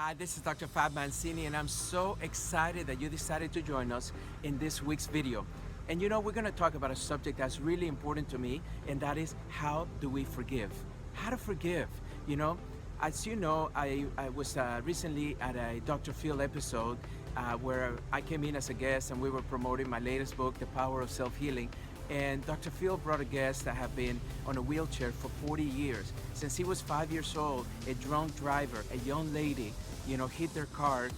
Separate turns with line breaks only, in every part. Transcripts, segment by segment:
Hi, this is Dr. Fab Mancini, and I'm so excited that you decided to join us in this week's video. And you know, we're going to talk about a subject that's really important to me, and that is how do we forgive? How to forgive. You know, as you know, I was recently at a Dr. Phil episode where I came in as a guest and we were promoting my latest book, The Power of Self-Healing. And Dr. Phil brought a guest that had been on a wheelchair for 40 years. Since he was 5 years old, a drunk driver, a young lady, hit their car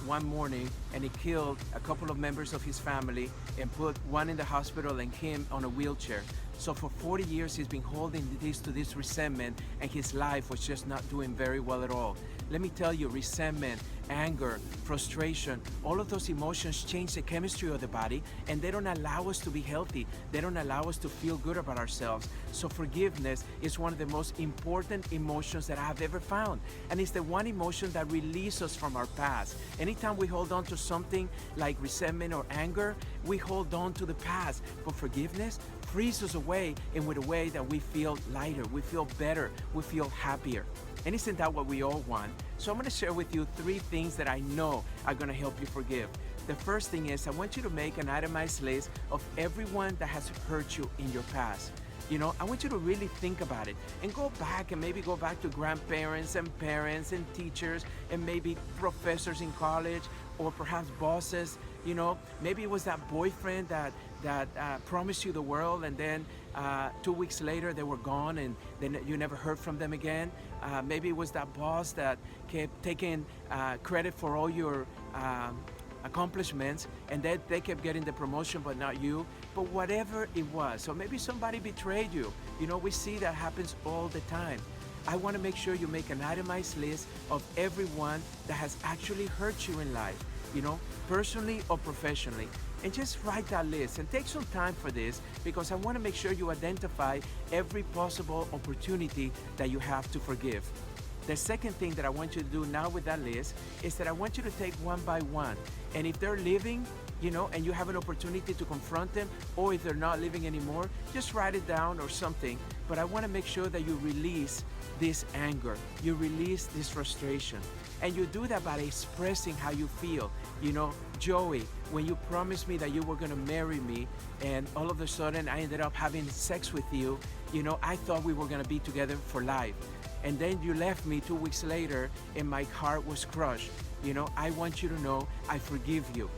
one morning, and he killed a couple of members of his family and put one in the hospital and him on a wheelchair. So for 40 years, he's been holding this resentment, and his life was just not doing very well at all. Let me tell you, resentment, anger, frustration, all of those emotions change the chemistry of the body, and they don't allow us to be healthy. They don't allow us to feel good about ourselves. So forgiveness is one of the most important emotions that I have ever found. And it's the one emotion that releases us from our past. Anytime we hold on to something like resentment or anger, we hold on to the past. But forgiveness frees us away in a way that we feel lighter, we feel better, we feel happier. And isn't that what we all want? So I'm going to share with you 3 things that I know are going to help you forgive. The first thing is I want you to make an itemized list of everyone that has hurt you in your past. I want you to really think about it and go back and maybe go back to grandparents and parents and teachers and maybe professors in college or perhaps bosses. Maybe it was that boyfriend that promised you the world, and then 2 weeks later they were gone and then you never heard from them again. Maybe it was that boss that kept taking credit for all your accomplishments, and they kept getting the promotion but not you. But whatever it was, so maybe somebody betrayed you. We see that happens all the time. I want to make sure you make an itemized list of everyone that has actually hurt you in life, personally or professionally. And just write that list and take some time for this, because I want to make sure you identify every possible opportunity that you have to forgive. The second thing that I want you to do now with that list is that I want you to take one by one. And if they're living, and you have an opportunity to confront them, or if they're not living anymore, just write it down or something. But I want to make sure that you release this anger, you release this frustration. And you do that by expressing how you feel. Joey, when you promised me that you were going to marry me, and all of a sudden I ended up having sex with you, I thought we were going to be together for life. And then you left me 2 weeks later and my heart was crushed. I want you to know I forgive you.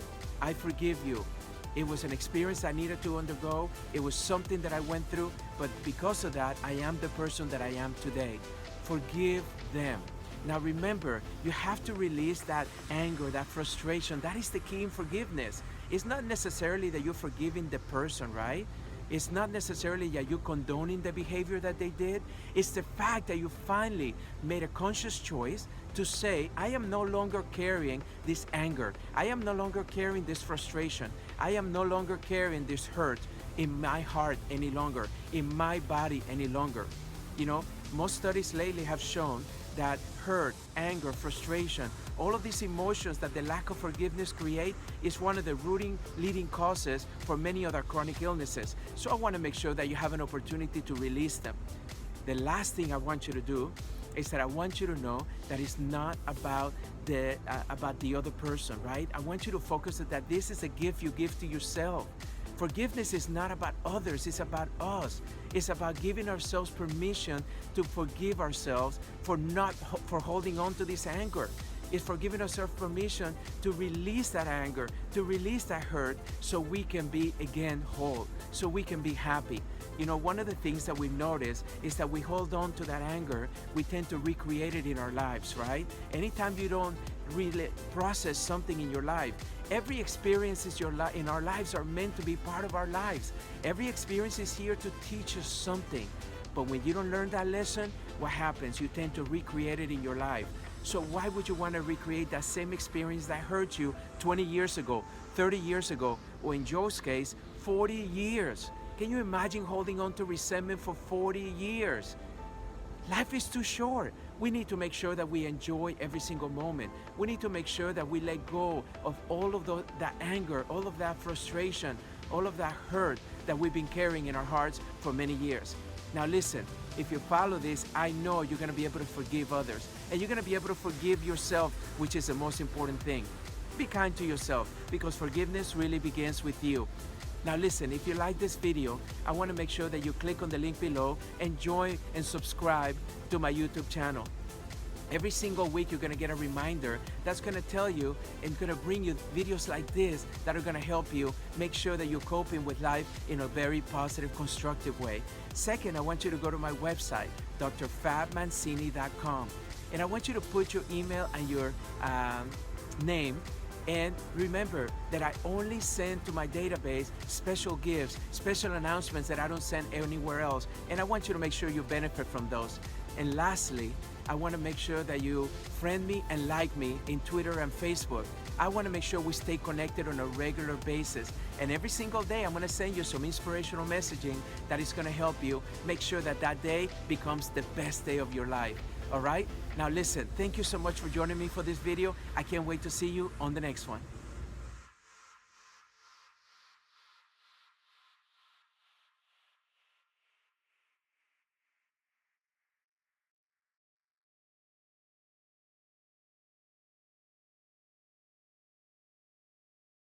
I forgive you. It was an experience I needed to undergo. It was something that I went through, but because of that, I am the person that I am today. Forgive them. Now remember, you have to release that anger, that frustration. That is the key in forgiveness. It's not necessarily that you're forgiving the person, right? It's not necessarily that you're condoning the behavior that they did. It's the fact that you finally made a conscious choice to say, I am no longer carrying this anger. I am no longer carrying this frustration. I am no longer carrying this hurt in my heart any longer, in my body any longer. Most studies lately have shown that hurt, anger, frustration, all of these emotions that the lack of forgiveness create is one of the leading causes for many other chronic illnesses. So I want to make sure that you have an opportunity to release them. The last thing I want you to do is that I want you to know that it's not about the other person, right? I want you to focus that this is a gift you give to yourself. Forgiveness is not about others, it's about us. It's about giving ourselves permission to forgive ourselves for holding on to this anger. It's for giving ourselves permission to release that anger, to release that hurt, so we can be again whole, so we can be happy. One of the things that we've noticed is that we hold on to that anger, we tend to recreate it in our lives, right? Anytime you don't really process something in your life, every experience in our lives are meant to be part of our lives. Every experience is here to teach us something. But when you don't learn that lesson, what happens? You tend to recreate it in your life. So why would you want to recreate that same experience that hurt you 20 years ago, 30 years ago, or in Joe's case, 40 years? Can you imagine holding on to resentment for 40 years? Life is too short. We need to make sure that we enjoy every single moment. We need to make sure that we let go of all of that anger, all of that frustration, all of that hurt that we've been carrying in our hearts for many years. Now listen, if you follow this, I know you're gonna be able to forgive others, and you're gonna be able to forgive yourself, which is the most important thing. Be kind to yourself, because forgiveness really begins with you. Now listen, if you like this video, I want to make sure that you click on the link below and join and subscribe to my YouTube channel. Every single week you're going to get a reminder that's going to tell you and going to bring you videos like this that are going to help you make sure that you're coping with life in a very positive, constructive way. Second, I want you to go to my website, drfabmancini.com, and I want you to put your email and your name. And remember that I only send to my database special gifts, special announcements that I don't send anywhere else. And I want you to make sure you benefit from those. And lastly, I want to make sure that you friend me and like me in Twitter and Facebook. I want to make sure we stay connected on a regular basis. And every single day, I'm going to send you some inspirational messaging that is going to help you make sure that that day becomes the best day of your life. All right? Now listen, thank you so much for joining me for this video. I can't wait to see you on the next one.